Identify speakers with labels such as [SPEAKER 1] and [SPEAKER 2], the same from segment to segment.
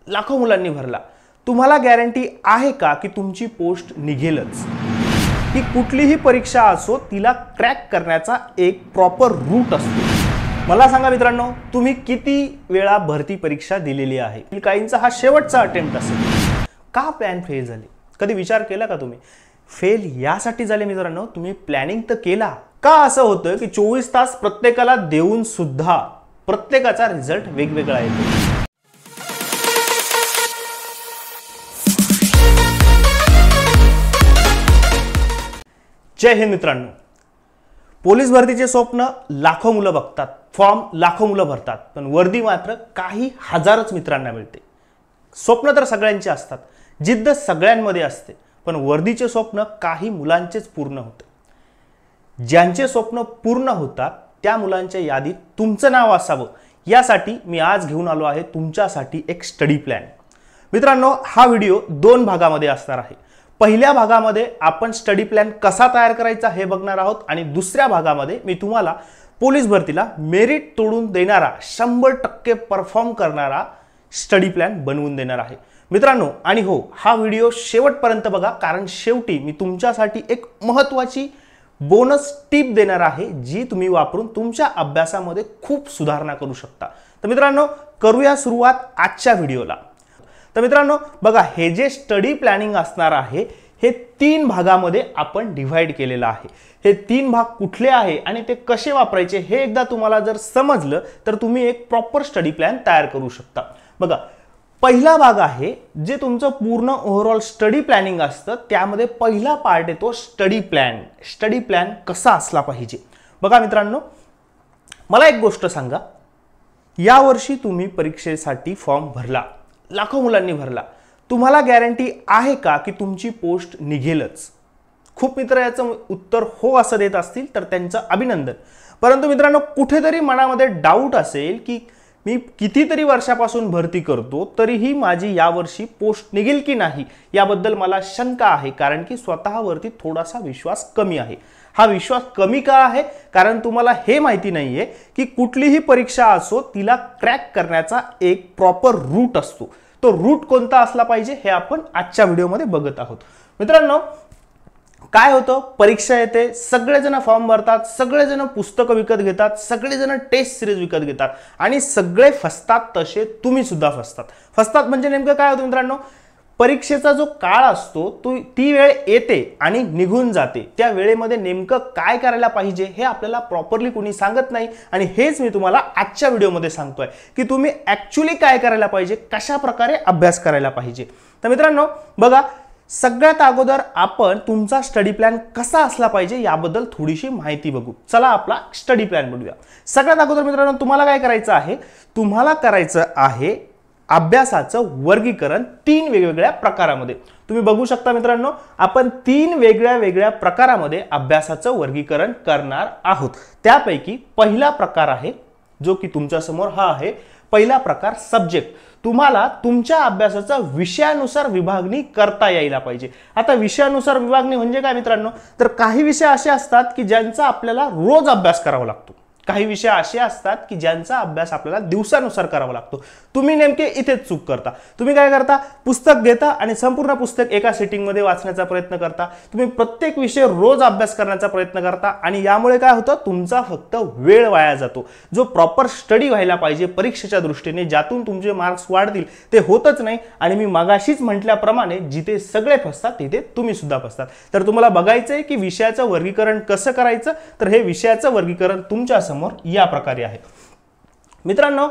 [SPEAKER 1] लाखो मुलांनी भरला, तुम्हाला गॅरंटी आहे का की तुमची पोस्ट निघेलच? ही कुठलीही परीक्षा असो तिला क्रॅक करण्याचा एक प्रॉपर रूट असतो. मला सांगा मित्रांनो, तुम्ही किती वेळा भरती परीक्षा दिलेली आहे? काहींचा हा शेवटचा अटेम्प्ट असेल. का प्लॅन फेल झाले? कधी विचार केला का तुम्ही? फेल यासाठी झाले मित्रांनो, तुम्ही प्लॅनिंग तर केला. का असं होतं की 24 तास प्रत्येकाला देऊन सुद्धा प्रत्येकाचा रिझल्ट वेगवेगळा येतो? जय हिंद मित्रांनो. पोलीस भरतीचे स्वप्न लाखो मुलं बघतात, फॉर्म लाखो मुलं भरतात, पण वर्दी मात्र काही हजारच मित्रांना मिळते. स्वप्न तर सगळ्यांचे असतात, जिद्द सगळ्यांमध्ये असते, पण वर्दीचे स्वप्न काही मुलांचेच पूर्ण होते. ज्यांचे स्वप्न पूर्ण होतात त्या मुलांच्या यादीत तुमचं नाव असावं यासाठी मी आज घेऊन आलो आहे तुमच्यासाठी एक स्टडी प्लॅन. मित्रांनो, हा व्हिडिओ 2 भागामध्ये असणार आहे. पहिल्या भागामध्ये आपण स्टडी प्लॅन कसा तयार करायचा हे बघणार आहोत आणि दुसऱ्या भागामध्ये मी तुम्हाला पोलीस भरतीला मेरिट तोडून देणारा 100% परफॉर्म करणारा स्टडी प्लॅन बनवून देणार आहे. मित्रांनो, आणि हो, हा व्हिडिओ शेवटपर्यंत बघा, कारण शेवटी मी तुमच्यासाठी एक महत्त्वाची बोनस टिप देणार आहे जी तुम्ही वापरून तुमच्या अभ्यासामध्ये खूप सुधारणा करू शकता. तर मित्रांनो, करूया सुरुवात आजच्या व्हिडिओला. तर मित्रांनो बघा, हे जे स्टडी प्लॅनिंग असणार आहे हे 3 भागामध्ये आपण डिव्हाइड केलेलं आहे. हे 3 भाग कुठले आहे आणि ते कसे वापरायचे हे एकदा तुम्हाला जर समजलं तर तुम्ही एक प्रॉपर स्टडी प्लॅन तयार करू शकता. बघा, पहिला भाग आहे जे तुमचं पूर्ण ओव्हरऑल स्टडी प्लॅनिंग असतं, त्यामध्ये पहिला पार्ट येतो स्टडी प्लॅन. स्टडी प्लॅन कसा असला पाहिजे? बघा मित्रांनो, मला एक गोष्ट सांगा, यावर्षी तुम्ही परीक्षेसाठी फॉर्म भरला, लाखो मुलांनी भरला, तुम्हाला गॅरंटी आहे का की तुमची पोस्ट निघेलच? खूप मित्र याचं उत्तर हो असं देत असतील तर त्यांचं अभिनंदन. परंतु मित्रांनो, कुठेतरी मनामध्ये डाऊट असेल की मी कितीतरी वर्षापासून भरती करतो तरीही माझी यावर्षी पोस्ट निघेल की नाही याबद्दल मला शंका आहे, कारण की स्वतःवरती थोडासा विश्वास कमी आहे. हा विश्वास कमी का आहे? कारण तुम्हाला हे माहिती नाहीये की कुठलीही परीक्षा असो तिला क्रॅक करण्याचा एक प्रॉपर रूट असतो. तो रूट कोणता असला पाहिजे हे आपण आजच्या व्हिडिओमध्ये बघत आहोत. मित्रांनो, काय होतं, परीक्षा येते, सगळेजण फॉर्म भरतात, सगळेजण पुस्तकं विकत घेतात, सगळेजण टेस्ट सिरीज विकत घेतात आणि सगळे फसतात. तसे तुम्ही सुद्धा फसतात म्हणजे नेमकं काय होतं मित्रांनो, परीक्षेचा जो काळ असतो ती वेळ येते आणि निघून जाते. त्या वेळेमध्ये नेमकं काय करायला पाहिजे हे आपल्याला प्रॉपरली कोणी सांगत नाही आणि हेच मी तुम्हाला आजच्या व्हिडिओमध्ये सांगतोय की तुम्ही ॲक्च्युली काय करायला पाहिजे, कशा प्रकारे अभ्यास करायला पाहिजे. तर मित्रांनो बघा, सगळ्यात अगोदर आपण तुमचा स्टडी प्लॅन कसा असला पाहिजे याबद्दल थोडीशी माहिती बघू. चला आपला स्टडी प्लॅन बनवूया. सगळ्यात अगोदर मित्रांनो, तुम्हाला काय करायचं आहे, तुम्हाला करायचं आहे अभ्यासाचं वर्गीकरण 3 वेगवेगळ्या प्रकारामध्ये. तुम्ही बघू शकता मित्रांनो, आपण 3 वेगळ्या प्रकारामध्ये अभ्यासाचं वर्गीकरण करणार आहोत. त्यापैकी पहिला प्रकार आहे जो की तुमच्या समोर हा आहे. पहिला प्रकार सब्जेक्ट. तुम्हाला तुमच्या अभ्यासाचा विषयानुसार विभागणी करता यायला पाहिजे. आता विषयानुसार विभागणी म्हणजे काय मित्रांनो, तर काही विषय असे असतात की ज्यांचा आपल्याला रोज अभ्यास करावा लागतो, काही विषय असे असतात की ज्यांचा अभ्यास आपल्याला दिवसानुसार करावा लागतो. तुम्ही नेमके इथेच चूक करता. तुम्ही काय करता, पुस्तक घेता आणि संपूर्ण पुस्तक एका सिटिंगमध्ये वाचण्याचा प्रयत्न करता. तुम्ही प्रत्येक विषय रोज अभ्यास करण्याचा प्रयत्न करता आणि यामुळे काय होतं, तुमचा फक्त वेळ वाया जातो. जो प्रॉपर स्टडी व्हायला पाहिजे परीक्षेच्या दृष्टीने, ज्यातून तुमचे मार्क्स वाढतील, ते होतच नाही. आणि मी मागाशीच म्हटल्याप्रमाणे जिथे सगळे फसतात तिथे तुम्ही सुद्धा फसतात. तर तुम्हाला बघायचंय की विषयाचं वर्गीकरण कसं करायचं. तर हे विषयाचं वर्गीकरण तुमच्या समोर या प्रकारे आहे. मित्रांनो,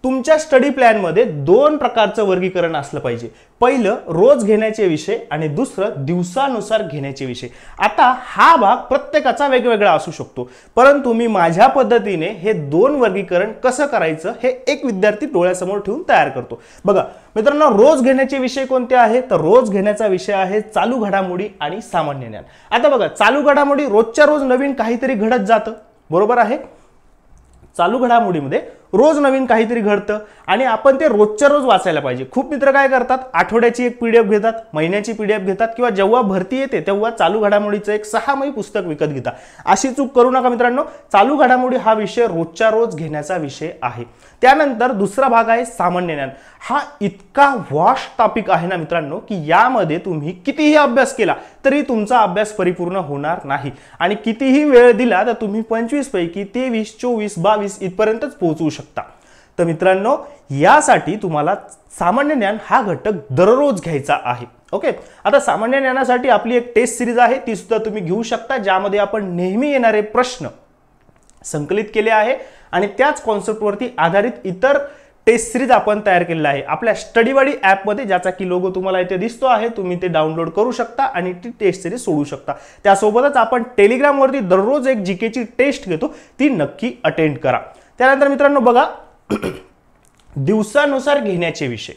[SPEAKER 1] तुमच्या स्टडी प्लॅन मध्ये 2 प्रकारचं वर्गीकरण असलं पाहिजे. पहिलं रोज घेण्याचे विषय आणि दुसरं दिवसानुसार घेण्याचे विषय. आता हा भाग प्रत्येकाचा वेगवेगळा असू शकतो, परंतु मी माझ्या पद्धतीने हे 2 वर्गीकरण कसं करायचं हे एक विद्यार्थी डोळ्यासमोर ठेवून तयार करतो. बघा मित्रांनो, रोज घेण्याचे विषय कोणते आहेत, तर रोज घेण्याचा विषय आहे चालू घडामोडी आणि सामान्य ज्ञान. आता बघा, चालू घडामोडी रोजच्या रोज नवीन काहीतरी घडत जातं, बरोबर आहे. चालू घडामोडीमध्ये रोज नवीन काहीतरी घडतं आणि आपण ते रोजच्या रोज वाचायला पाहिजे. खूप मित्र काय करतात, आठवड्याची एक PDF घेतात, महिन्याची PDF घेतात किंवा जेव्हा भरती येते तेव्हा चालू घडामोडीचं एक 6माही पुस्तक विकत घेतात. अशी चूक करू नका मित्रांनो. चालू घडामोडी हा विषय रोजच्या रोज घेण्याचा विषय आहे. त्यानंतर दुसरा भाग आहे सामान्य ज्ञान. हा इतका वास्ट टॉपिक आहे ना मित्रांनो की यामध्ये तुम्ही कितीही अभ्यास केला तरी तुमचा अभ्यास परिपूर्ण होणार नाही आणि कितीही वेळ दिला तर तुम्ही 25 पैकी 23, 24, 22 इथपर्यंतच पोहोचू शकता. तर मित्रांनो यासाठी तुम्हाला सामान्य ज्ञान हा घटक दररोज घ्यायचा आहे. ओके, आता सामान्य ज्ञानासाठी आपली एक टेस्ट सिरीज आहे, ती सुद्धा तुम्ही घेऊ शकता, ज्यामध्ये आपण नेहमी येणारे प्रश्न संकलित केले आहे आणि त्याच कॉन्सेप्टवरती आधारित इतर टेस्ट सिरीज आपण तयार केलेला आहे आपल्या स्टडीबडी ॲपमध्ये, ज्याचा की लोगो तुम्हाला इथे दिसतो आहे. तुम्ही ते डाउनलोड करू शकता आणि ती टेस्ट सिरीज सोडू शकता. त्यासोबतच आपण टेलिग्रामवरती दररोज एक जीकेची टेस्ट घेतो, ती नक्की अटेंड करा. त्यानंतर मित्रांनो बघा, दिवसानुसार घेण्याचे विषय.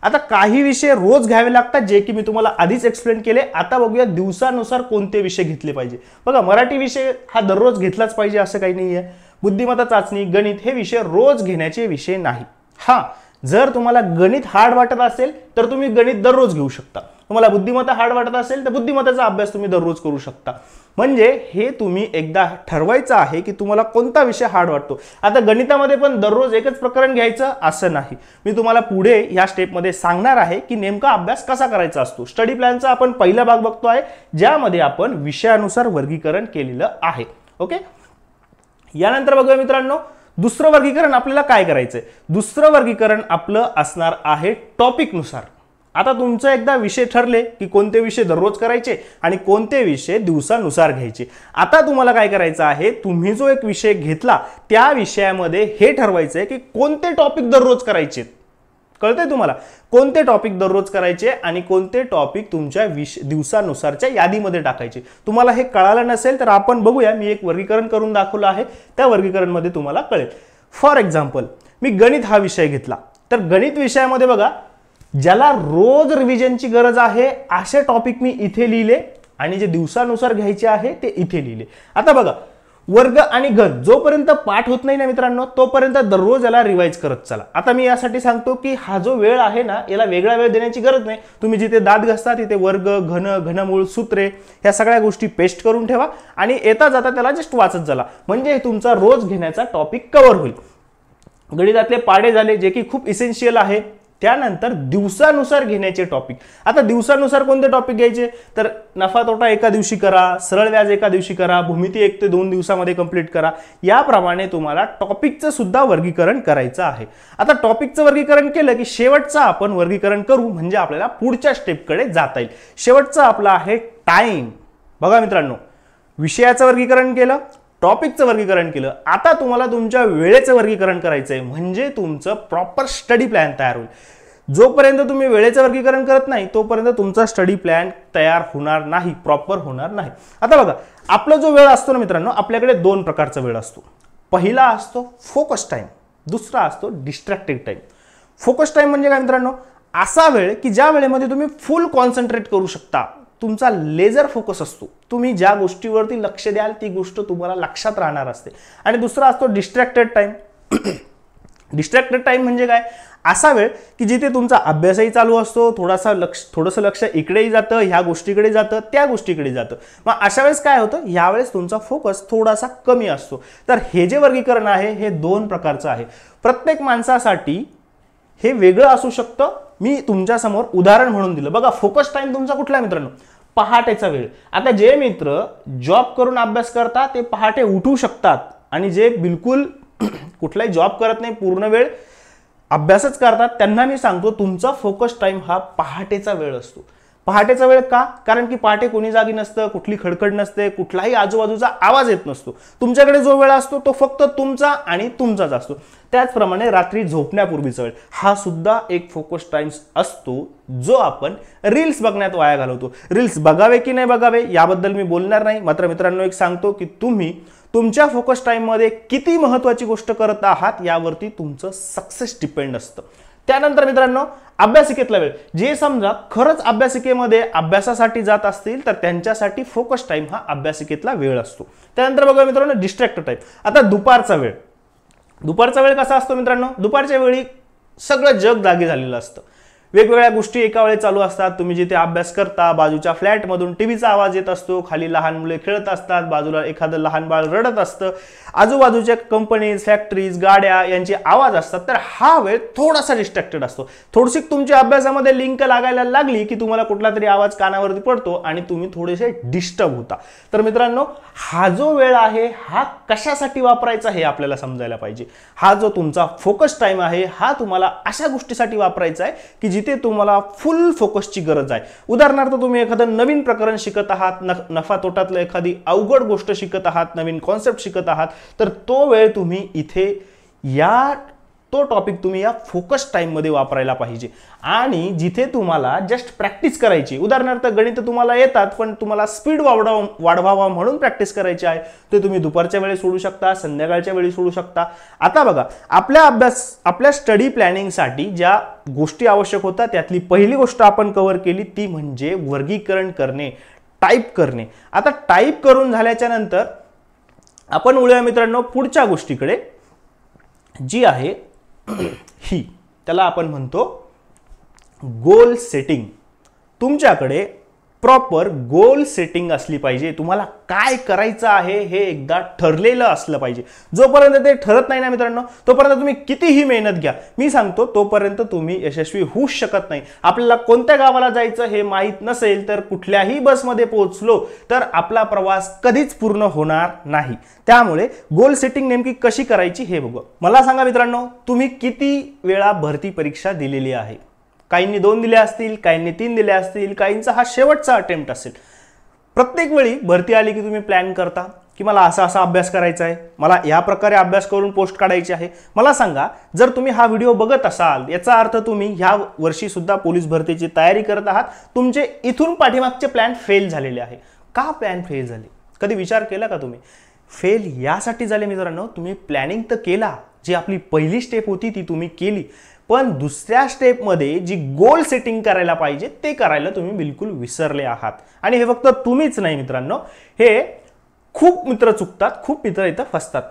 [SPEAKER 1] आता काही विषय रोज घ्यावे लागतात जे की मी तुम्हाला आधीच एक्सप्लेन केले. आता बघूया दिवसानुसार कोणते विषय घेतले पाहिजे. बघा, मराठी विषय हा दररोज घेतलाच पाहिजे असं काही नाही आहे. बुद्धिमत्ता चाचणी, गणित हे विषय रोज घेण्याचे विषय नाही. हा, जर तुम्हाला गणित हार्ड वाटत असेल तर तुम्ही गणित दररोज घेऊ शकता. तुम्हाला बुद्धिमत्ता हार्ड वाटत असेल तर बुद्धिमत्तेचा अभ्यास तुम्ही दररोज करू शकता. म्हणजे हे तुम्ही एकदा ठरवायचं आहे की तुम्हाला कोणता विषय हार्ड वाटतो. आता गणितामध्ये पण दररोज एकच प्रकरण घ्यायचं असं नाही. मी तुम्हाला पुढे या स्टेपमध्ये सांगणार आहे की नेमका अभ्यास कसा करायचा असतो. स्टडी प्लॅनचा आपण पहिला भाग बघतो आहे, ज्यामध्ये आपण विषयानुसार वर्गीकरण केलेलं आहे. ओके, यानंतर बघूया मित्रांनो, दुसरं वर्गीकरण आपल्याला काय करायचंय. दुसरं वर्गीकरण आपलं असणार आहे टॉपिकनुसार. आता तुमचं एकदा विषय ठरले की कोणते विषय दररोज करायचे आणि कोणते विषय दिवसानुसार घ्यायचे. आता तुम्हाला काय करायचं आहे, तुम्ही जो एक विषय घेतला त्या विषयामध्ये हे ठरवायचं आहे की कोणते टॉपिक दररोज करायचे. कळतंय तुम्हाला, कोणते टॉपिक दररोज करायचे आणि कोणते टॉपिक तुमच्या दिवसानुसारच्या यादीमध्ये टाकायचे. तुम्हाला हे कळालं नसेल तर आपण बघूया, मी एक वर्गीकरण करून दाखवलं आहे, त्या वर्गीकरणमध्ये तुम्हाला कळेल. फॉर एक्झाम्पल, मी गणित हा विषय घेतला तर गणित विषयामध्ये बघा, ज्याला रोज रिव्हिजनची गरज आहे असे टॉपिक मी इथे लिहिले आणि जे दिवसानुसार घ्यायचे आहे ते इथे लिहिले. आता बघा, वर्ग आणि घन जोपर्यंत पाठ होत नाही ना मित्रांनो, तोपर्यंत दररोज याला रिवाइज करत चला. आता मी यासाठी सांगतो की हा जो वेळ आहे ना, याला वेगळा वेळ देण्याची गरज नाही. तुम्ही जिथे दात घासता तिथे वर्ग, घन, घनमूळ, सूत्रे ह्या सगळ्या गोष्टी पेस्ट करून ठेवा आणि येता जाता त्याला जस्ट वाचत चला, म्हणजे तुमचा रोज घेण्याचा टॉपिक कव्हर होईल. गणितातले पाढे झाले जे की खूप इसेन्शियल आहे. त्यानंतर दिवसानुसार घेण्याचे टॉपिक. आता दिवसानुसार कोणते टॉपिक घ्यायचे, तर नफा तोटा एका दिवशी करा, सरळ व्याज एका दिवशी करा, भूमिती 1 ते 2 दिवसामध्ये कंप्लीट करा. याप्रमाणे तुम्हाला टॉपिकचं सुद्धा वर्गीकरण करायचं आहे. आता टॉपिकचं वर्गीकरण केलं की शेवटचं आपण वर्गीकरण करू, म्हणजे आपल्याला पुढच्या स्टेपकडे जाता येईल. शेवटचं आपलं आहे टाइम. बघा मित्रांनो, विषयाचं वर्गीकरण केलं, टॉपिकचं वर्गीकरण केलं, आता तुम्हाला तुमच्या वेळेचं वर्गीकरण करायचंय, म्हणजे तुमचं प्रॉपर स्टडी प्लॅन तयार होईल. जोपर्यंत तुम्ही वेळेचं वर्गीकरण करत नाही तोपर्यंत तुमचा स्टडी प्लॅन तयार होणार नाही, प्रॉपर होणार नाही. आता बघा, आपला जो वेळ असतो ना मित्रांनो, आपल्याकडे 2 प्रकारचा वेळ असतो. पहिला असतो फोकस टाइम, दुसरा असतो डिस्ट्रॅक्टेड टाइम. फोकस टाइम म्हणजे काय मित्रांनो, असा वेळ की ज्या वेळेमध्ये तुम्ही फुल कॉन्सन्ट्रेट करू शकता, तुमचा लेझर फोकस असतो. तुम्ही ज्या गोष्टीवरती लक्ष द्याल ती गोष्ट तुम्हाला लक्षात राहणार असते. आणि दुसरा असतो डिस्ट्रॅक्टेड टाइम. डिस्ट्रॅक्टेड टाइम म्हणजे काय, असा वेळ की जिथे तुमचा अभ्यासही चालू असतो, थोडंसं लक्ष इकडेही जातं, ह्या गोष्टीकडे जातं, त्या गोष्टीकडे जातं. मग अशा वेळेस काय होतं, यावेळेस तुमचा फोकस थोडासा कमी असतो. तर हे जे वर्गीकरण आहे हे 2 प्रकारचं आहे. प्रत्येक माणसासाठी हे वेगळं असू शकतं. मी तुमच्या समोर उदाहरण म्हणून दिलं. बघा, फोकस टाइम तुमचा कुठला आहे मित्रांनो, पहाटेचा वेळ. आता जे मित्र जॉब करून अभ्यास करतात ते पहाटे उठू शकतात आणि जे बिलकुल कुठलाही जॉब करत नाही, पूर्ण वेळ अभ्यासच करतात, त्यांना मी सांगतो तुमचा फोकस टाइम हा पहाटेचा वेळ असतो. पहाटेचा वेळ का, कारण की पहाटे कोणी जागी नसतं, कुठली खडखड नसते, कुठलाही आजूबाजूचा आवाज येत नसतो. तुमच्याकडे जो वेळ असतो तो फक्त तुमचा आणि तुमचाच असतो. त्याचप्रमाणे रात्री झोपण्यापूर्वीचा वेळ हा सुद्धा एक फोकस टाइम असतो, जो आपण रील्स बघण्यात वाया घालवतो. रील्स बघावे की नाही बघावे याबद्दल मी बोलणार नाही, मात्र मित्रांनो एक सांगतो की तुम्ही तुमच्या फोकस टाइम मध्ये किती महत्त्वाची गोष्ट करत आहात यावरती तुमचं सक्सेस डिपेंड असतं. त्यानंतर मित्रांनो, अभ्यासिकेतला वेळ. जे समजा खरंच अभ्यासिकेमध्ये अभ्यासासाठी जात असतील तर त्यांच्यासाठी फोकस टाइम हा अभ्यासिकेतला वेळ असतो. त्यानंतर बघा मित्रांनो, डिस्ट्रॅक्ट टाइम. आता दुपारचा वेळ. दुपारचा वेळ कसा असतो मित्रांनो? दुपारच्या वेळी सगळं जग जागी झालेलं असतं, वेगवेगळ्या गोष्टी एका वेळी चालू असतात. तुम्ही जिथे अभ्यास करता बाजूच्या फ्लॅटमधून टीव्हीचा आवाज येत असतो, खाली लहान मुले खेळत असतात, बाजूला एखादं लहान बाळ रडत असतं, आजूबाजूच्या कंपनीज फॅक्टरीज गाड्या यांचे आवाज असतात. तर हा वेळ थोडासा डिस्ट्रॅक्टेड असतो. थोडीशी तुमच्या अभ्यासामध्ये लिंक लागायला लागली की तुम्हाला कुठला तरी आवाज कानावरती पडतो आणि तुम्ही थोडेसे डिस्टर्ब होता. तर मित्रांनो, हा जो वेळ आहे हा कशासाठी वापरायचा हे आपल्याला समजायला पाहिजे. हा जो तुमचा फोकस टाइम आहे हा तुम्हाला अशा गोष्टीसाठी वापरायचा आहे की जिथे तुम्हाला फुल फोकसची गरज आहे. उदाहरणार्थ तुम्ही एखादं नवीन प्रकरण शिकत आहात, नफा तोटातलं एखादी अवघड गोष्ट शिकत आहात, नवीन कॉन्सेप्ट शिकत आहात, तर तो वेळ तुम्ही इथे तो टॉपिक तुम्ही या फोकस टाइम मध्ये वापरायला पाहिजे. आणि जिथे तुम्हाला जस्ट प्रॅक्टिस करायची, उदाहरणार्थ गणित तुम्हाला येतात पण तुम्हाला स्पीड वाढवावा म्हणून प्रॅक्टिस करायची आहे, ते तुम्ही दुपारच्या वेळी सोडू शकता, संध्याकाळच्या वेळी सोडू शकता. आता बघा, आपल्या स्टडी प्लॅनिंगसाठी ज्या गोष्टी आवश्यक होत्या त्यातली पहिली गोष्ट आपण कव्हर केली, ती म्हणजे वर्गीकरण करणे, टाईप करणे. आता टाईप करून झाल्याच्या नंतर आपण वळूया मित्रांनो पुढच्या गोष्टीकडे, जी आहे ही, त्याला आपण म्हणतो गोल सेटिंग. तुमच्याकडे प्रॉपर गोल सेटिंग असली पाहिजे. तुम्हाला काय करायचं आहे हे एकदा ठरलेलं असलं पाहिजे. जोपर्यंत ते ठरत नाही ना मित्रांनो, तोपर्यंत तुम्ही कितीही मेहनत घ्या, मी सांगतो तोपर्यंत तुम्ही यशस्वी होऊ शकत नाही. आपल्याला कोणत्या गावाला जायचं हे माहीत नसेल तर कुठल्याही बसमध्ये पोहोचलो तर आपला प्रवास कधीच पूर्ण होणार नाही. त्यामुळे गोल सेटिंग नेमकी कशी करायची हे बघू. मला सांगा मित्रांनो, तुम्ही किती वेळा भरती परीक्षा दिलेली आहे? काहींनी 2 दिल्या असतील, काहींनी 3 दिल्या असतील, काहींचा हा शेवटचा अटेम्प्ट असेल. प्रत्येक वेळी भरती आली की तुम्ही प्लॅन करता की मला असा अभ्यास करायचा आहे, मला या प्रकारे अभ्यास करून पोस्ट काढायची आहे. मला सांगा, जर तुम्ही हा व्हिडिओ बघत असाल याचा अर्थ तुम्ही ह्या वर्षी सुद्धा पोलीस भरतीची तयारी करत आहात. तुमचे इथून पाठीमागचे प्लॅन फेल झालेले आहे. का प्लॅन फेल झाले? कधी विचार केला का तुम्ही? फेल यासाठी झाले मित्रांनो, तुम्ही प्लॅनिंग तर केला, जी आपली पहिली स्टेप होती ती तुम्ही केली, पण दुसऱ्या स्टेपमध्ये जी गोल सेटिंग करायला पाहिजे ते करायला तुम्ही बिलकुल विसरले आहात. आणि हे फक्त तुम्हीच नाही मित्रांनो, हे खूप मित्र चुकतात, खूप मित्र इथं फसतात.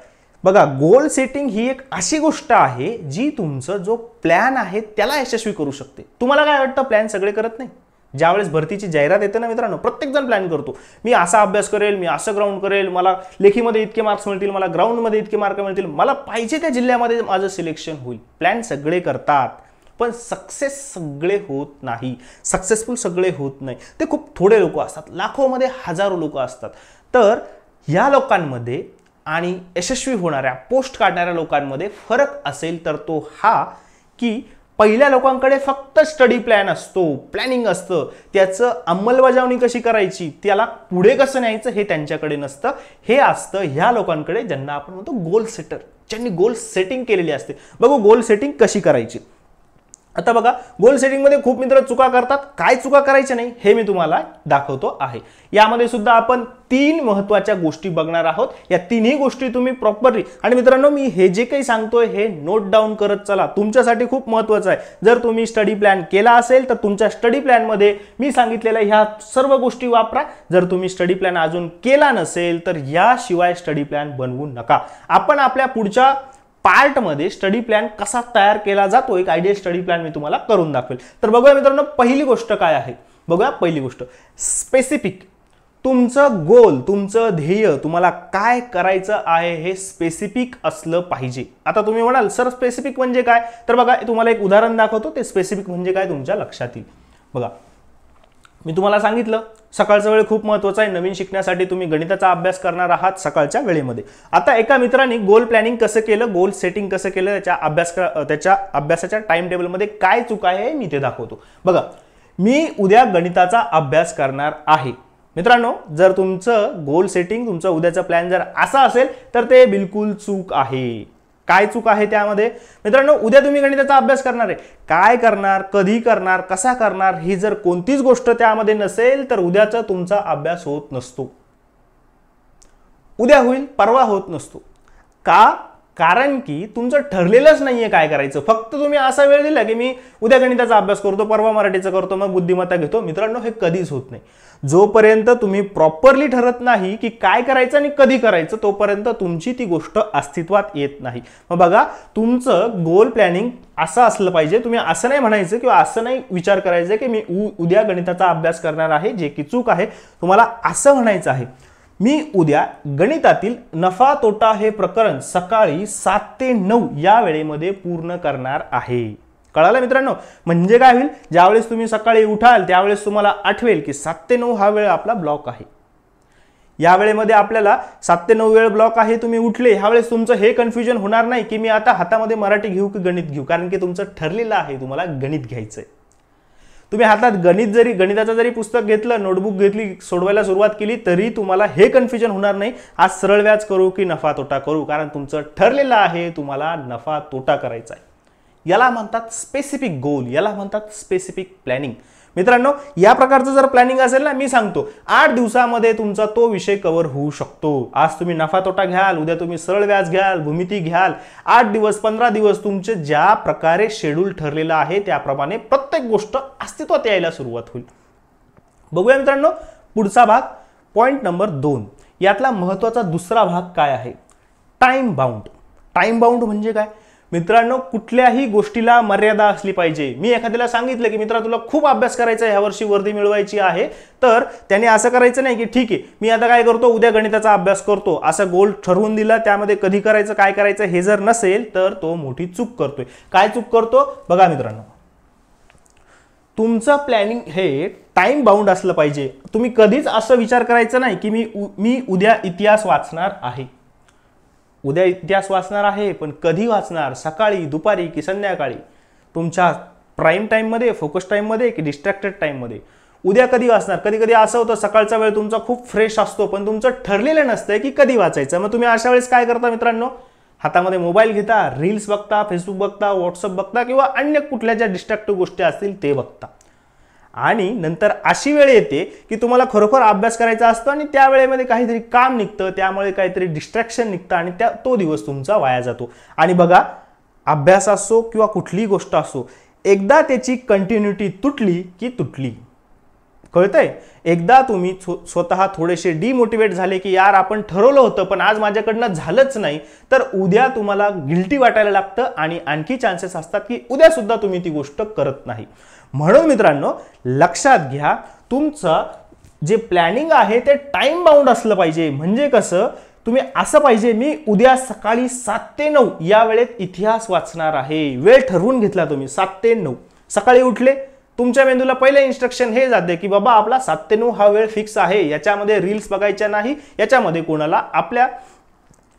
[SPEAKER 1] बघा, गोल सेटिंग ही एक अशी गोष्ट आहे जी तुमचा जो प्लॅन आहे त्याला यशस्वी करू शकते. तुम्हाला काय वाटतं, प्लॅन सगळे करत नाही? ज्यावेळेस भरतीची जाहिरात येते ना मित्रांनो, प्रत्येक जण प्लॅन करतो, मी असा अभ्यास करेल, मी असं ग्राउंड करेल, मला लेखीमध्ये इतके मार्क्स मिळतील, मला ग्राउंडमध्ये इतके मार्क मिळतील, मला पाहिजे त्या जिल्ह्यामध्ये माझं सिलेक्शन होईल. प्लॅन सगळे करतात पण सक्सेस सगळे होत नाही, सक्सेसफुल सगळे होत नाही. ते खूप थोडे लोक असतात, लाखोमध्ये हजारो लोक असतात. तर या लोकांमध्ये आणि यशस्वी होणाऱ्या पोस्ट काढणाऱ्या लोकांमध्ये फरक असेल तर तो हा की पहिल्या लोकांकडे फक्त स्टडी प्लॅन असतो, प्लॅनिंग असतं, त्याचं अंमलबजावणी कशी करायची, त्याला पुढे कसं न्यायचं हे त्यांच्याकडे नसतं. हे असतं ह्या लोकांकडे, ज्यांना आपण म्हणतो गोल सेटर, ज्यांनी गोल सेटिंग केलेली असते. बघू गोल सेटिंग कशी करायची. आता बघा, गोल सेटिंगमध्ये खूप मित्र चुका करतात. काय चुका करायच्या नाही हे मी तुम्हाला दाखवतो आहे. यामध्ये सुद्धा आपण 3 महत्त्वाच्या गोष्टी बघणार आहोत. या तिन्ही गोष्टी तुम्ही प्रॉपरली, आणि मित्रांनो मी हे जे काही सांगतोय हे नोट डाऊन करत चला, तुमच्यासाठी खूप महत्त्वाचं आहे. जर तुम्ही स्टडी प्लॅन केला असेल तर तुमच्या स्टडी प्लॅनमध्ये मी सांगितलेल्या ह्या सर्व गोष्टी वापरा. जर तुम्ही स्टडी प्लॅन अजून केला नसेल तर याशिवाय स्टडी प्लॅन बनवू नका. आपण आपल्या पुढच्या पार्टमध्ये स्टडी प्लॅन कसा तयार केला जातो, एक आयडियल स्टडी प्लॅन मी तुम्हाला करून दाखवेल. तर बघूया मित्रांनो, पहिली गोष्ट काय आहे बघूया. पहिली गोष्ट स्पेसिफिक. तुमचं गोल, तुमचं ध्येय, तुम्हाला काय करायचं आहे हे स्पेसिफिक असलं पाहिजे. आता तुम्ही म्हणाल सर स्पेसिफिक म्हणजे काय, तर बघा तुम्हाला एक उदाहरण दाखवतो, ते स्पेसिफिक म्हणजे काय तुमच्या लक्षात येईल. बघा, मी तुम्हाला सांगितलं सकाळचा वेळ खूप महत्त्वाचा आहे. नवीन शिकण्यासाठी तुम्ही गणिताचा अभ्यास करणार आहात सकाळच्या वेळेमध्ये. आता एका मित्राने गोल प्लॅनिंग कसं केलं, गोल सेटिंग कसं केलं, त्याच्या अभ्यासाच्या टाइम टेबलमध्ये काय चूक आहे मी ते दाखवतो. बघा, मी उद्या गणिताचा अभ्यास करणार आहे. मित्रांनो, जर तुमचं गोल सेटिंग, तुमचा उद्याचा प्लॅन जर असा असेल तर ते बिलकुल चूक आहे. काय चूक आहे त्यामध्ये मित्रांनो? उद्या तुम्ही गणिताचा अभ्यास करणार आहे, काय करणार, कधी करणार, कसा करणार, ही जर कोणतीच गोष्ट त्यामध्ये नसेल तर उद्याचा तुमचा अभ्यास होत नसतो. उद्या होईल, परवा होत नसतो. का? कारण की तुमचं ठरलेलंच नाहीये काय करायचं. फक्त तुम्ही असा वेळ दिला की मी उद्या गणिताचा अभ्यास करतो, परवा मराठीचा करतो, मग बुद्धिमत्ता घेतो. मित्रांनो, हे कधीच होत नाही. जोपर्यंत तुम्ही प्रॉपरली ठरत नाही की काय करायचं आणि कधी करायचं, तोपर्यंत तुमची ती गोष्ट अस्तित्वात येत नाही. मग बघा, तुमचं गोल प्लॅनिंग असं असलं पाहिजे. तुम्ही असं नाही म्हणायचं किंवा असं नाही विचार करायचं की मी उद्या गणिताचा अभ्यास करणार आहे, जे की चूक आहे. तुम्हाला असं म्हणायचं आहे, मी उद्या गणितातील नफा तोटा हे प्रकरण सकाळी 7 ते 9 या वेळेमध्ये पूर्ण करणार आहे. कळालं मित्रांनो? म्हणजे काय होईल, ज्यावेळेस तुम्ही सकाळी उठाल त्यावेळेस तुम्हाला आठवेल की 7 ते 9 हा वेळ आपला ब्लॉक आहे. या वेळेमध्ये आपल्याला 7 ते 9 वेळ ब्लॉक आहे. तुम्ही उठले ह्यावेळेस तुमचं हे कन्फ्युजन होणार नाही की मी आता हातामध्ये मराठी घेऊ की गणित घेऊ, कारण की तुमचं ठरलेलं आहे तुम्हाला गणित घ्यायचंय. तुम्ही हातात गणिताचं जरी पुस्तक घेतलं, नोटबुक घेतली, सोडवायला सुरुवात केली, तरी तुम्हाला हे कन्फ्युजन होणार नाही आज सरळ व्याज करू की नफा तोटा करू, कारण तुमचं ठरलेलं आहे तुम्हाला नफा तोटा करायचा आहे. याला म्हणतात स्पेसिफिक गोल, याला म्हणतात स्पेसिफिक प्लॅनिंग. मित्रांनो, या प्रकारचं जर प्लॅनिंग असेल ना, मी सांगतो 8 दिवसामध्ये तुमचा तो विषय कव्हर होऊ शकतो. आज तुम्ही नफा तोटा घ्याल, उद्या तुम्ही सरळ व्याज घ्याल, भूमिती घ्याल. 8 दिवस 15 दिवस तुमचे ज्या प्रकारे शेड्यूल ठरलेलं आहे त्याप्रमाणे प्रत्येक गोष्ट अस्तित्वात यायला सुरुवात होईल. बघूया मित्रांनो पुढचा भाग, पॉइंट नंबर 2. यातला महत्त्वाचा दुसरा भाग काय आहे, टाइम बाउंड. टाइम बाउंड म्हणजे काय मित्रांनो, कुठल्याही गोष्टीला मर्यादा असली पाहिजे. मी एखाद्याला सांगितलं की मित्रा तुला खूप अभ्यास करायचा आहे, ह्या वर्षी वर्दी मिळवायची आहे, तर त्याने असं करायचं नाही की ठीक आहे मी आता काय करतो उद्या गणिताचा अभ्यास करतो, असा गोल ठरवून दिला, त्यामध्ये कधी करायचं काय करायचं हे जर नसेल तर तो मोठी चूक करतोय. काय चूक करतो बघा मित्रांनो, तुमचं प्लॅनिंग हे टाइम बाउंड असलं पाहिजे. तुम्ही कधीच असं विचार करायचं नाही की मी उद्या इतिहास वाचणार आहे. उद्या इतिहास वाचणार आहे, पण कधी वाचणार, सकाळी, दुपारी की संध्याकाळी, तुमच्या प्राईम टाईममध्ये, फोकस टाईममध्ये की डिस्ट्रॅक्टेड टाईममध्ये. उद्या कधी वाचणार. कधी कधी असं होतं सकाळचा वेळ तुमचा खूप फ्रेश असतो, पण तुमचं ठरलेलं नसतंय की कधी वाचायचं. मग तुम्ही अशा वेळेस काय करता मित्रांनो, हातामध्ये मोबाईल घेता, रील्स बघता, फेसबुक बघता, व्हॉट्सअप बघता किंवा अन्य कुठल्या ज्या डिस्ट्रॅक्टिव्ह गोष्टी असतील ते बघता. आणि नंतर अशी वेळ येते की तुम्हाला खरोखर अभ्यास करायचा असतो आणि त्या वेळेमध्ये काहीतरी काम निघतं, त्यामुळे काहीतरी डिस्ट्रॅक्शन निघतं आणि तो दिवस तुमचा वाया जातो. आणि बघा, अभ्यास असो किंवा कुठलीही गोष्ट असो, एकदा त्याची कंटिन्युटी तुटली की तुटली. कळतंय? एकदा तुम्ही स्वतः थोडेसे डिमोटिवेट झाले की यार आपण ठरवलं होतं पण आज माझ्याकडनं झालंच नाही, तर उद्या तुम्हाला गिल्टी वाटायला लागतं आणि आणखी चान्सेस असतात की उद्या सुद्धा तुम्ही ती गोष्ट करत नाही. म्हणून मित्रांनो लक्षात घ्या, तुमचं जे प्लॅनिंग आहे ते टाइम बाउंड असलं पाहिजे. म्हणजे कसं, तुम्ही असं पाहिजे मी उद्या सकाळी 7 ते 9 या वेळेत इतिहास वाचणार आहे. वेळ ठरवून घेतला तुम्ही 7 ते 9. सकाळी उठले, तुमच्या मेंदूला पहिले इन्स्ट्रक्शन हे जाते की बाबा आपला 7 ते 9 हा वेळ फिक्स आहे, याच्यामध्ये रील्स बघायच्या नाही, याच्यामध्ये कोणाला आपल्या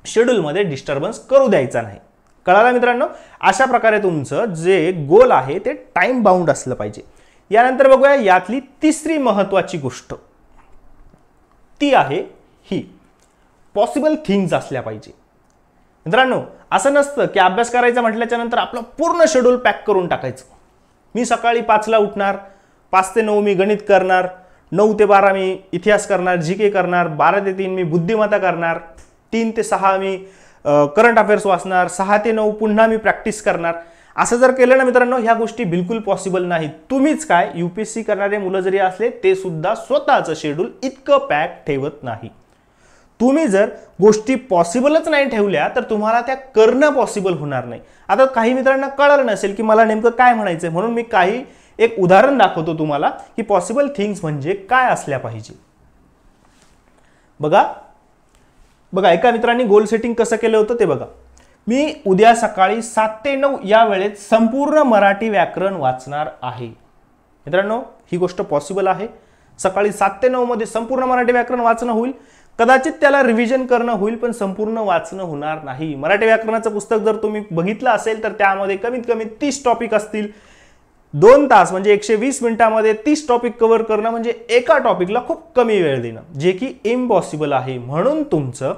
[SPEAKER 1] शेड्यूलमध्ये डिस्टर्बन्स करू द्यायचा नाही. कळाला मित्रांनो? अशा प्रकारे तुमचं जे गोल आहे ते टाइम बाउंड असलं पाहिजे. यानंतर बघूया यातली तिसरी महत्त्वाची गोष्ट, ती आहे ही पॉसिबल थिंग्स असल्या पाहिजे. मित्रांनो असं नसतं की अभ्यास करायचा म्हटल्याच्या नंतर आपलं पूर्ण शेड्यूल पॅक करून टाकायचं. मी सकाळी 5 ला उठणार, 5 ते 9 मी गणित करणार, 9 ते 12 मी इतिहास करणार, जीके करणार, 12 ते 3 मी बुद्धिमत्ता करणार, 3 ते 6 मी करंट अफेअर्स वाचणार, 6 ते 9 पुन्हा मी प्रॅक्टिस करणार. असं जर केलं ना मित्रांनो, ह्या गोष्टी बिलकुल पॉसिबल नाहीत. तुम्हीच काय, यूपीएससी करणारे मुलं जरी असले ते सुद्धा स्वतःचं शेड्यूल इतकं पॅक ठेवत नाही. तुम्ही जर गोष्टी पॉसिबलच नाही ठेवल्या तर तुम्हाला त्या करणं पॉसिबल होणार नाही. आता काही मित्रांना कळलं नसेल की मला नेमकं काय म्हणायचंय, म्हणून मी एक उदाहरण दाखवतो तुम्हाला की पॉसिबल थिंग्स म्हणजे काय असल्या पाहिजे. बघा एका मित्रांनी गोल सेटिंग कसं केलं होतं ते बघा. मी उद्या सकाळी 7 ते 9 या वेळेत संपूर्ण मराठी व्याकरण वाचणार आहे. मित्रांनो ही गोष्ट पॉसिबल आहे. सकाळी 7 ते 9 मध्ये संपूर्ण मराठी व्याकरण वाचणं होईल. कदाचित त्याला रिव्हिजन करणं होईल, पण संपूर्ण वाचणं होणार नाही. मराठी व्याकरणाचं पुस्तक जर तुम्ही बघितलं असेल तर त्यामध्ये कमीत कमी 30 टॉपिक असतील. 2 तास म्हणजे 120 मिनिटांमध्ये 30 टॉपिक कव्हर करणं म्हणजे एका टॉपिकला खूप कमी वेळ देणं, जे की इम्पॉसिबल आहे. म्हणून तुमचं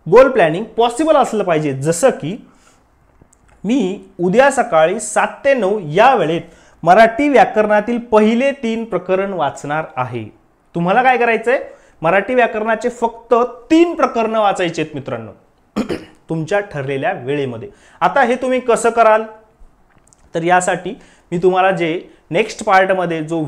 [SPEAKER 1] गोल प्लॅनिंग पॉसिबल असलं पाहिजे. जसं की मी उद्या सकाळी 7 ते 9 या वेळेत मराठी व्याकरणातील पहिले 3 प्रकरण वाचणार आहे. तुम्हाला काय करायचंय, मराठी व्याकरणाचे फक्त 3 प्रकरणं वाचायचे आहेत मित्रांनो. तुमच्या ठरलेल्या वेळेमध्ये. आता हे तुम्ही कसं कराल, तर यासाठी मी तुम्हाला जे नेक्स्ट पार्टमध्ये जो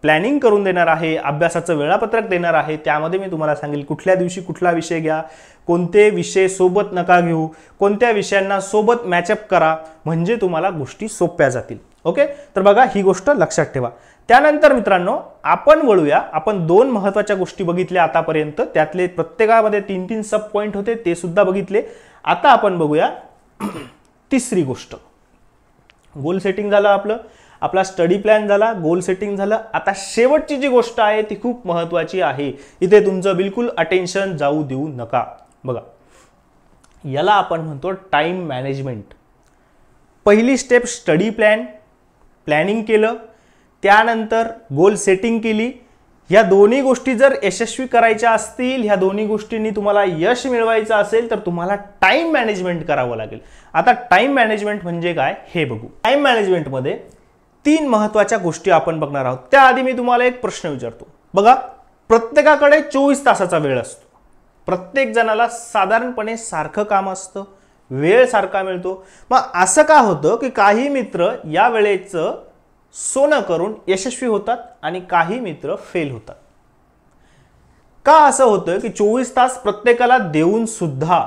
[SPEAKER 1] प्लॅनिंग करून देणार आहे, अभ्यासाचं वेळापत्रक देणार आहे, त्यामध्ये मी तुम्हाला सांगेल कुठल्या दिवशी कुठला विषय घ्या, कोणते विषय सोबत नका घेऊ, कोणत्या विषयांना सोबत मॅचअप करा, म्हणजे तुम्हाला गोष्टी सोप्या जातील. ओके, तर बघा ही गोष्ट लक्षात ठेवा. त्यानंतर मित्रांनो आपण वळूया, आपण 2 महत्त्वाच्या गोष्टी बघितल्या आतापर्यंत, त्यातले प्रत्येकामध्ये 3-3 सब पॉईंट होते, ते सुद्धा बघितले. आता आपण बघूया तिसरी गोष्ट. गोल सेटिंग झालं आपलं, आपला स्टडी प्लॅन झाला, गोल सेटिंग झालं. आता शेवटची जी गोष्ट आहे ती खूप महत्त्वाची आहे, इथे तुमचं बिलकुल अटेन्शन जाऊ देऊ नका. बघा, याला आपण म्हणतो टाइम मॅनेजमेंट. पहिली स्टेप स्टडी प्लॅनिंग केलं, त्यानंतर गोल सेटिंग केली. ह्या दोन्ही गोष्टी जर यशस्वी करायच्या असतील, ह्या दोन्ही गोष्टींनी तुम्हाला यश मिळवायचं असेल, तर तुम्हाला टाइम मॅनेजमेंट करावं लागेल. आता टाइम मॅनेजमेंट म्हणजे काय हे बघू. टाइम मॅनेजमेंटमध्ये 3 महत्त्वाच्या गोष्टी आपण बघणार आहोत. त्याआधी मी तुम्हाला एक प्रश्न विचारतो. बघा, प्रत्येकाकडे 24 तासाचा वेळ असतो. प्रत्येक जणाला साधारणपणे सारखं काम असतं, वेळ सारखा मिळतो. मग असं का होतं की काही मित्र या वेळेचं सोनं करून यशस्वी होतात आणि काही मित्र फेल होतात? का असं होतं की 24 तास प्रत्येकाला देऊन सुद्धा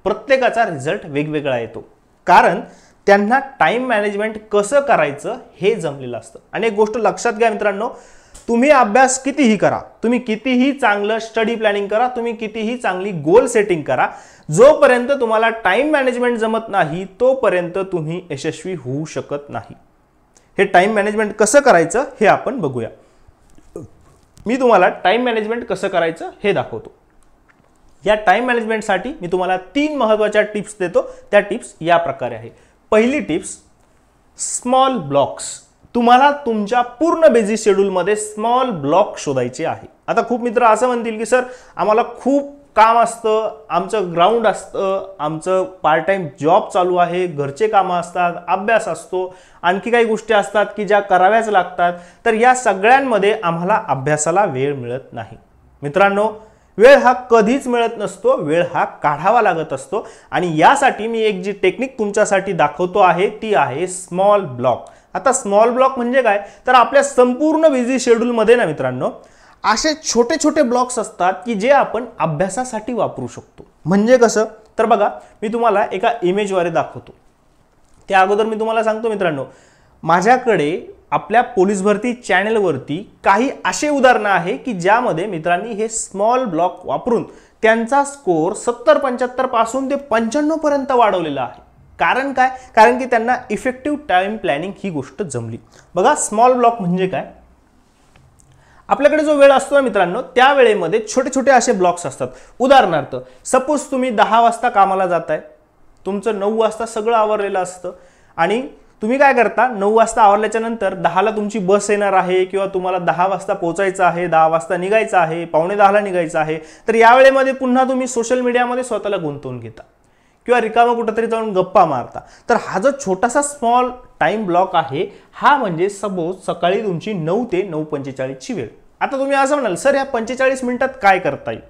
[SPEAKER 1] प्रत्येकाचा रिझल्ट वेगवेगळा येतो? कारण त्यांना टाइम मॅनेजमेंट कसं करायचं हे जमलेलं असतं. आणि एक गोष्ट लक्षात घ्या मित्रांनो, तुम्ही अभ्यास कितीही करा, तुम्ही कितीही चांगलं स्टडी प्लॅनिंग करा, तुम्ही कितीही चांगली गोल सेटिंग करा, जोपर्यंत तुम्हाला टाइम मॅनेजमेंट जमत नाही तोपर्यंत तुम्ही यशस्वी होऊ शकत नाही. हे टाइम मॅनेजमेंट कसं करायचं हे आपण बघूया. मी तुम्हाला टाइम मॅनेजमेंट कसं करायचं हे दाखवतो. या टाइम मॅनेजमेंटसाठी मी तुम्हाला 3 महत्त्वाच्या टिप्स देतो. त्या टिप्स या प्रकारे आहे. पहिली टिप्स, स्मॉल ब्लॉक्स. तुम्हाला तुमच्या पूर्ण बिझी शेड्यूलमध्ये स्मॉल ब्लॉक शोधायचे आहे. आता खूप मित्र असं म्हणतील की सर आम्हाला खूप काम असतं, आमचं ग्राउंड असतं, आमचं पार्ट टाइम जॉब चालू आहे, घरचे कामं असतात, अभ्यास असतो, आणखी काही गोष्टी असतात की ज्या कराव्याच लागतात, तर या सगळ्यांमध्ये आम्हाला अभ्यासाला वेळ मिळत नाही. मित्रांनो, वेळ हा कधीच मिळत नसतो, वेळ हा काढावा लागत असतो. आणि यासाठी मी एक जी टेक्निक तुमच्यासाठी दाखवतो आहे ती आहे स्मॉल ब्लॉक. आता स्मॉल ब्लॉक म्हणजे काय, तर आपल्या संपूर्ण बिझी शेड्यूलमध्ये ना मित्रांनो असे छोटे छोटे ब्लॉक्स असतात की जे आपण अभ्यासासाठी वापरू शकतो. म्हणजे कसं, तर बघा मी तुम्हाला एका इमेजद्वारे दाखवतो. त्या अगोदर मी तुम्हाला सांगतो मित्रांनो, माझ्याकडे आपल्या पोलीस भरती चॅनलवरती काही असे उदाहरणं आहे की ज्यामध्ये मित्रांनी हे स्मॉल ब्लॉक वापरून त्यांचा स्कोर 70-75 पासून ते 95 पर्यंत वाढवलेला आहे. कारण काय, कारण की त्यांना इफेक्टिव्ह टाइम प्लॅनिंग ही गोष्ट जमली. बघा, स्मॉल ब्लॉक म्हणजे काय, आपल्याकडे जो वेळ असतो ना मित्रांनो, त्या वेळेमध्ये छोटे छोटे असे ब्लॉक्स असतात. उदाहरणार्थ, सपोज तुम्ही 10 वाजता कामाला जाताय, तुमचं 9 वाजता सगळं आवरलेलं असतं आणि तुम्ही काय करता, 9 वाजता आवरल्याच्या नंतर 10ला तुमची बस येणार आहे किंवा तुम्हाला 10 वाजता पोहोचायचं आहे, 10 वाजता निघायचं आहे, 9:45ला निघायचं आहे. तर या वेळेमध्ये पुन्हा तुम्ही सोशल मीडियामध्ये स्वतःला गुंतवून घेता किंवा रिकामं कुठेतरी जाऊन गप्पा मारता. तर हा जो छोटासा स्मॉल टाइम ब्लॉक आहे, हा म्हणजे सपोज सकाळी तुमची 9 ते 9:45 ची वेळ. आता तुम्ही असं म्हणाल, सर या 45 मिनिटात काय करता येईल?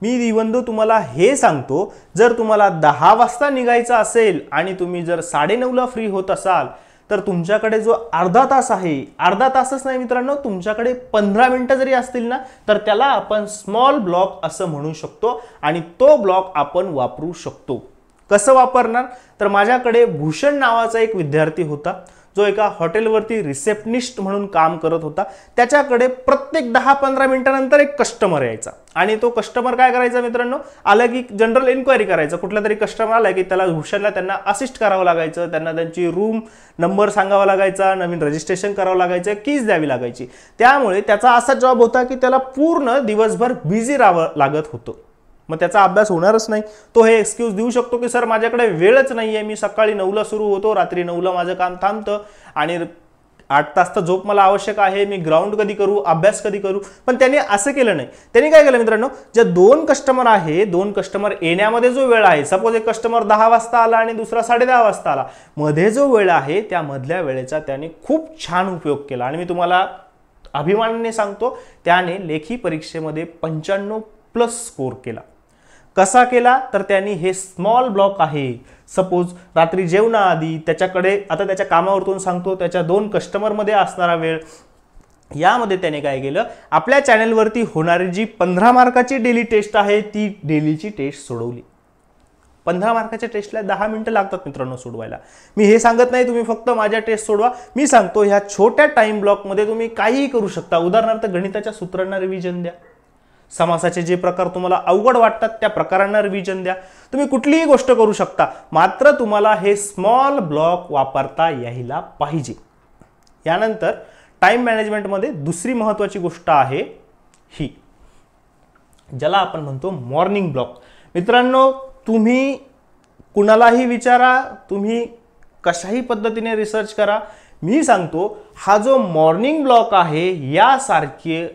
[SPEAKER 1] मी इवन दो तुम्हाला हे सांगतो, जर तुम्हाला 10 वाजता निघायचं असेल आणि तुम्ही जर 9:30ला फ्री होत असाल, तर तुमच्याकडे जो अर्धा तास आहे, अर्धा तासच नाही मित्रांनो, तुमच्याकडे 15 मिनिटं जरी असतील ना, तर त्याला आपण स्मॉल ब्लॉक असं म्हणू शकतो आणि तो ब्लॉक आपण वापरू शकतो. कसं वापरणार, तर माझ्याकडे भूषण नावाचा एक विद्यार्थी होता जो एका हॉटेलवरती रिसेप्शनिस्ट म्हणून काम करत होता. त्याच्याकडे प्रत्येक 10-15 मिनिटानंतर एक कस्टमर यायचा आणि तो कस्टमर काय करायचा मित्रांनो, आला की जनरल इन्क्वायरी करायचा. कुठला तरी कस्टमर आला की त्याला भूषणला त्यांना असिस्ट करावं लागायचं, त्यांना त्यांची रूम नंबर सांगावा लागायचा, नवीन रजिस्ट्रेशन करावं लागायचं, कीज द्यावी लागायची. त्यामुळे त्याचा असा जॉब होता की त्याला पूर्ण दिवसभर बिझी राहावं लागत होतं. मग त्याचा अभ्यास होणारच नाही. तो हे एक्सक्यूज देऊ शकतो की सर माझ्याकडे वेळच नाहीये, मी सकाळी 9ला सुरू होतो, रात्री 9ला माझं काम थांबतं आणि 8 तास तर झोप मला आवश्यक आहे, मी ग्राउंड कधी करू, अभ्यास कधी करू. पण त्यांनी असं केलं नाही. त्यांनी काय केलं मित्रांनो, ज्या 2 कस्टमर आहे, 2 कस्टमर येण्यामध्ये जो वेळ आहे, सपोज एक कस्टमर 10 वाजता आला आणि दुसरा 10:30 वाजता आला, मध्ये जो वेळ आहे त्या मधल्या वेळेचा त्याने खूप छान उपयोग केला. आणि मी तुम्हाला अभिमानाने सांगतो, त्याने लेखी परीक्षेमध्ये 95+ स्कोर केला. कसा केला तर त्यांनी हे स्मॉल ब्लॉक आहे, सपोज रात्री जेवणाआधी त्याच्याकडे, आता त्याच्या कामावरतून सांगतो, त्याच्या 2 कस्टमरमध्ये असणारा वेळ, यामध्ये त्याने काय केलं, आपल्या चॅनलवरती होणारी जी 15 मार्काची डेली टेस्ट आहे ती डेलीची टेस्ट सोडवली. 15 मार्काच्या टेस्टला 10 मिनिटं लागतात मित्रांनो सोडवायला. मी हे सांगत नाही तुम्ही फक्त माझ्या टेस्ट सोडवा, मी सांगतो ह्या छोट्या टाइम ब्लॉकमध्ये तुम्ही काहीही करू शकता. उदाहरणार्थ गणिताच्या सूत्रांना रिव्हिजन द्या, समासाचे जे प्रकार तुम्हाला अवघड वाटतात त्या प्रकारांना रिव्हिजन द्या, तुम्ही कुठलीही गोष्ट करू शकता, मात्र तुम्हाला हे स्मॉल ब्लॉक वापरता यायला पाहिजे. यानंतर टाइम मॅनेजमेंटमध्ये दुसरी महत्त्वाची गोष्ट आहे ही, ज्याला आपण म्हणतो मॉर्निंग ब्लॉक. मित्रांनो तुम्ही कुणालाही विचारा, तुम्ही कशाही पद्धतीने रिसर्च करा, मी सांगतो हा जो मॉर्निंग ब्लॉक आहे यासारखी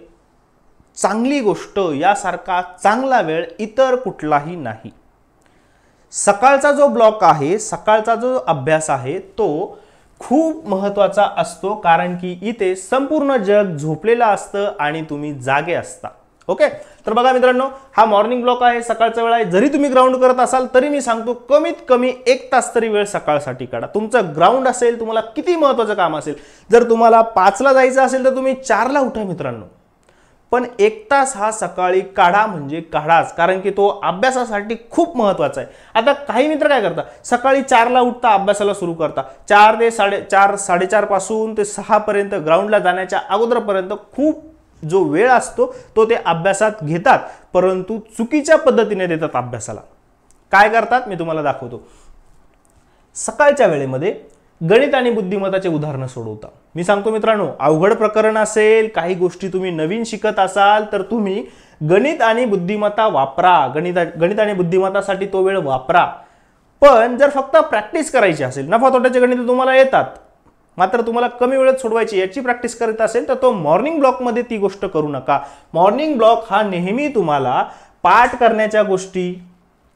[SPEAKER 1] चांगली गोष्ट, यासारखा चांगला वेळ इतर कुठलाही नाही. सकाळचा जो ब्लॉक आहे, सकाळचा जो अभ्यास आहे तो खूप महत्त्वाचा असतो, कारण की इथे संपूर्ण जग झोपलेलं असतं आणि तुम्ही जागे असता. ओके, तर बघा मित्रांनो हा मॉर्निंग ब्लॉक आहे, सकाळचा वेळ आहे. जरी तुम्ही ग्राउंड करत असाल तरी मी सांगतो कमीत कमी 1 तास तरी वेळ सकाळसाठी काढा. तुमचं ग्राउंड असेल, तुम्हाला किती महत्त्वाचं काम असेल, जर तुम्हाला 5ला जायचं असेल तर तुम्ही 4ला उठा मित्रांनो, पण 1 तास हा सकाळी काढा म्हणजे काढाच, कारण की तो अभ्यासासाठी खूप महत्त्वाचा आहे. आता काही मित्र काय करतात, सकाळी 4ला उठता, अभ्यासाला सुरू करता, 4 ते 4:30 4:30 पासून ते 6 पर्यंत ग्राउंडला जाण्याच्या अगोदरपर्यंत खूप जो वेळ असतो तो ते अभ्यासात घेतात, परंतु चुकीच्या पद्धतीने देतात अभ्यासाला. काय करतात मी तुम्हाला दाखवतो. सकाळच्या वेळेमध्ये गणित आणि बुद्धिमत्ताचे उदाहरणं सोडवता. मी सांगतो मित्रांनो अवघड प्रकरण असेल, काही गोष्टी तुम्ही नवीन शिकत असाल तर तुम्ही गणित आणि बुद्धिमत्ता वापरा, गणित आणि बुद्धिमत्तासाठी तो वेळ वापरा. पण जर फक्त प्रॅक्टिस करायची असेल, नफा तोट्याचे गणित तुम्हाला येतात मात्र तुम्हाला कमी वेळेत सोडवायची याची प्रॅक्टिस करत असेल तर तो मॉर्निंग ब्लॉकमध्ये ती गोष्ट करू नका. मॉर्निंग ब्लॉक हा नेहमी तुम्हाला पाठ करण्याच्या गोष्टी,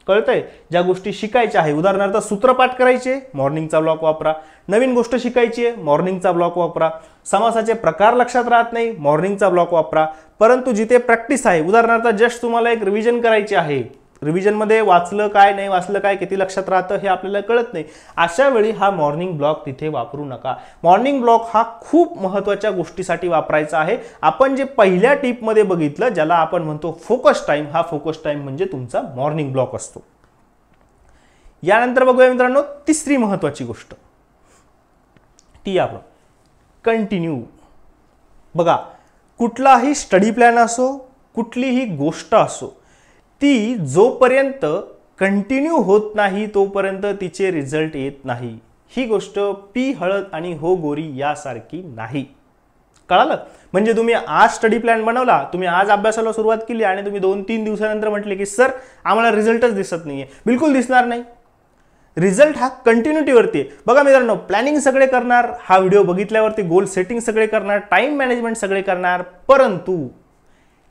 [SPEAKER 1] कळतंय, ज्या गोष्टी शिकायच्या आहे, उदाहरणार्थ सूत्रपाठ करायचे, मॉर्निंगचा ब्लॉक वापरा. नवीन गोष्ट शिकायची आहे, मॉर्निंगचा ब्लॉक वापरा. समासाचे प्रकार लक्षात राहत नाही, मॉर्निंगचा ब्लॉक वापरा. परंतु जिथे प्रॅक्टिस आहे, उदाहरणार्थ जस्ट तुम्हाला एक रिव्हिजन करायची आहे, रिव्हिजनमध्ये वाचलं काय नाही वाचलं काय किती लक्षात राहतं हे आपल्याला कळत नाही, अशा वेळी हा मॉर्निंग ब्लॉक तिथे वापरू नका. मॉर्निंग ब्लॉक हा खूप महत्त्वाच्या गोष्टीसाठी वापरायचा आहे. आपण जे पहिल्या टिपमध्ये बघितलं ज्याला आपण म्हणतो फोकस टाइम, हा फोकस टाइम म्हणजे तुमचा मॉर्निंग ब्लॉक असतो. यानंतर बघूया मित्रांनो तिसरी महत्त्वाची गोष्ट, ती आपण कंटिन्यू. बघा कुठलाही स्टडी प्लॅन असो, कुठलीही गोष्ट असो, ती जोपर्यंत कंटिन्यू होत नाही तोपर्यंत तिचे रिझल्ट येत नाही. ही गोष्ट पी हळद आणि हो गोरी यासारखी नाही. कळालं? म्हणजे तुम्ही आज स्टडी प्लॅन बनवला, तुम्ही आज अभ्यासाला सुरुवात केली आणि तुम्ही 2-3 दिवसानंतर म्हटले की सर आम्हाला रिझल्टच दिसत नाहीये, बिलकुल दिसणार नाही. रिझल्ट हा कंटिन्युटीवरती आहे. बघा मित्रांनो प्लॅनिंग सगळे करणार, हा व्हिडिओ बघितल्यावरती गोल सेटिंग सगळे करणार, टाइम मॅनेजमेंट सगळे करणार, परंतु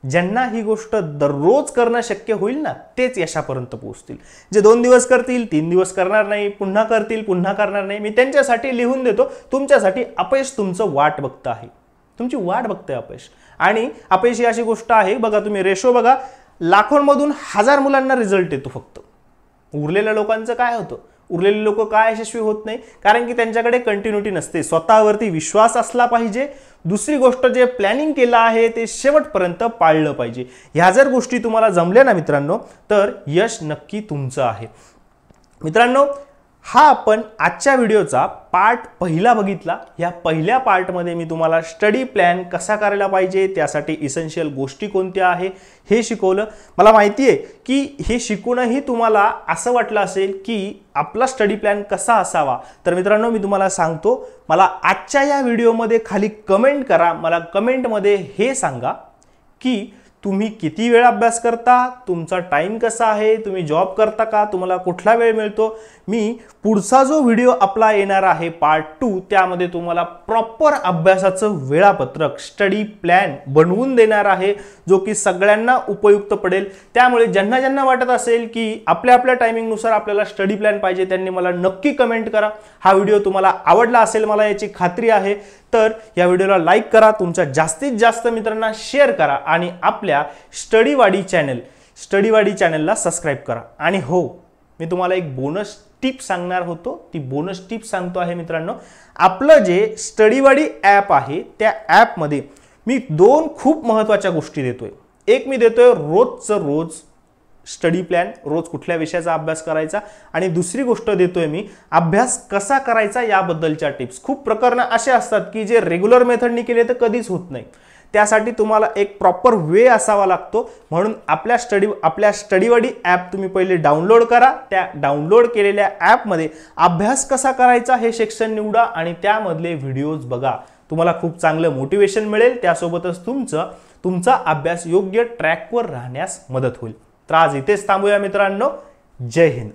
[SPEAKER 1] ज्यांना ही गोष्ट दररोज करणं शक्य होईल ना तेच यशापर्यंत पोहोचतील. जे 2 दिवस करतील, 3 दिवस करणार नाही, पुन्हा करतील, पुन्हा करणार नाही, मी त्यांच्यासाठी लिहून देतो. तुमच्यासाठी अपयश तुमचं वाट बघतं आहे, तुमची वाट बघतंय अपयश. आणि अपयश ही अशी गोष्ट आहे, बघा तुम्ही रेशो बघा, लाखोंमधून 1000 मुलांना रिझल्ट येतो फक्त. उरलेल्या लोकांचं काय होतं, उरलेले लोक काय यशस्वी होत नाही, कारण की त्यांच्याकडे कंटिन्युटी नसते. स्वतःवरती विश्वास असला पाहिजे. दुसरी गोष्ट जे प्लॅनिंग केलं आहे ते शेवटपर्यंत पाळलं पाहिजे. ह्या जर गोष्टी तुम्हाला जमल्या ना मित्रांनो तर यश नक्की तुमचं आहे. मित्रांनो हा आपण आजच्या व्हिडिओचा पार्ट पहिला बघितला. या पहिल्या पार्टमध्ये मी तुम्हाला स्टडी प्लॅन कसा करायला पाहिजे, त्यासाठी इसेन्शियल गोष्टी कोणत्या आहे हे शिकवलं. मला माहिती आहे की हे शिकूनही तुम्हाला असं वाटलं असेल की आपला स्टडी प्लॅन कसा असावा. तर मित्रांनो मी तुम्हाला सांगतो, मला आजच्या या व्हिडिओमध्ये खाली कमेंट करा. मला कमेंटमध्ये हे सांगा की तुम्ही किती वेळ अभ्यास करता, तुमचा टाइम कसा आहे, तुम्ही जॉब करता का, तुम्हाला कुठला वेळ मिळतो. मी पुढचा जो व्हिडिओ आपला येणार आहे पार्ट 2 त्यामध्ये तुम्हाला प्रॉपर अभ्यासाचं वेळापत्रक स्टडी प्लॅन बनवून देणार आहे, जो की सगळ्यांना उपयुक्त पडेल. त्यामुळे ज्यांना ज्यांना वाटत असेल की आपल्या आपल्या टायमिंगनुसार आपल्याला स्टडी प्लॅन पाहिजे त्यांनी मला नक्की कमेंट करा. हा व्हिडिओ तुम्हाला आवडला असेल मला याची खात्री आहे. तर या व्हिडिओला लाईक करा, तुमच्या जास्तीत जास्त मित्रांना शेअर करा आणि आपल्या स्टडीवाडी चॅनल स्टडीवाडी चॅनलला सबस्क्राईब करा। आणि हो, मी तुम्हाला एक बोनस टिप सांगणार होतो, ती बोनस टिप सांगतो आहे मित्रांनो। आपलं जे स्टडीवाडी ॲप आहे त्या ॲपमध्ये मी 2 खूप महत्त्वाच्या गोष्टी देतोय। एक मी देतोय रोजचं रोज स्टडी प्लॅन, रोज कुठल्या विषयाचा अभ्यास करायचा, आणि दुसरी गोष्ट देतोय मी अभ्यास कसा करायचा याबद्दलच्या टिप्स। खूप प्रकरण असे असतात की जे रेग्युलर मेथडनी केले तर कधीच होत नाही, त्यासाठी तुम्हाला एक प्रॉपर वे असावा लागतो। म्हणून आपल्या स्टडीवाडी ॲप तुम्ही पहिले डाउनलोड करा। त्या डाउनलोड केलेल्या ॲपमध्ये अभ्यास कसा करायचा हे सेक्शन निवडा आणि त्यामधले व्हिडिओज बघा। तुम्हाला खूप चांगलं मोटिवेशन मिळेल, त्यासोबतच तुमचा अभ्यास योग्य ट्रॅकवर राहण्यास मदत होईल। तर आज इथेच थांबूया मित्रांनो। जय हिंद।